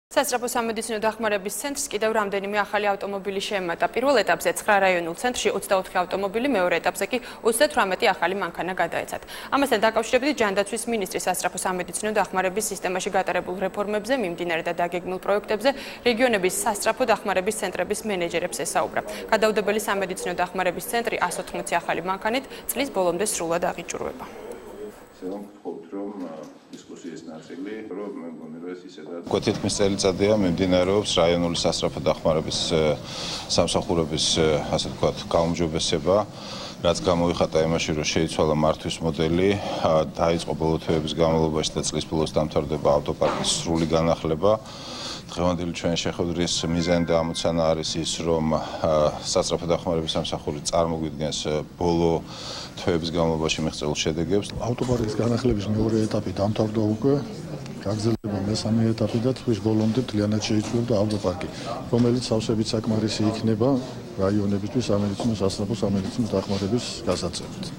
სასწრაფო სამედიცინო დახმარების ცენტრს კიდევ რამდენიმე ახალი ავტომობილი შეემატა. Პირველ ეტაპზე 9 რაიონულ ცენტრში 24 ავტომობილი, მეორე ეტაპზე კი 38 ახალი მანქანა გადაეცათ. ამასთან დაკავშირებით ჯანდაცვის მინისტრის სასწრაფო სამედიცინო დახმარების სისტემაში გატარებულ რეფორმებზე, მიმდინარე და დაგეგმილ პროექტებზე რეგიონების სასწრაფო დახმარების ცენტრების მენეჯერებს ესაუბრა. გადაუდებელი სამედიცინო დახმარების ცენტრი 180 ახალი მანქანით წლის ბოლომდე სრულად აღიჭურვება. თითქმის წელიწადია მიმდინარეობს რაიონული სასწრაფო დახმარების სამსახურების ასე ვთქვათ გაუმჯობესება, რაც გამოიხატა იმაში, რომ შეიცვალა მართვის მოდელი, დაიწყო ბოლო თვეების განმავლობაში და წლის ბოლოს დამთავრდება ავტოპარკის სრული განახლება. დღევანდელი ჩვენი შეხვედრის მიზანი და ამოცანა არის ის, რომ სასწრაფო დახმარების სამსახური წარმოგვიდგენს ბოლო თვეების განმავლობაში მიღწეულ შედეგებს. ავტოპარკის განახლების მეორე ეტაპი დამთავრდა უკვე. გაგრძელდება მესამე ეტაპი და თვის ბოლომდე მთლიანად შეიცვლება ავტოპარკი, რომელიც სავსებით საკმარისი იქნება რაიონებისთვის სამედიცინო სასწრაფო სამედიცინო დახმარების გასაწევად.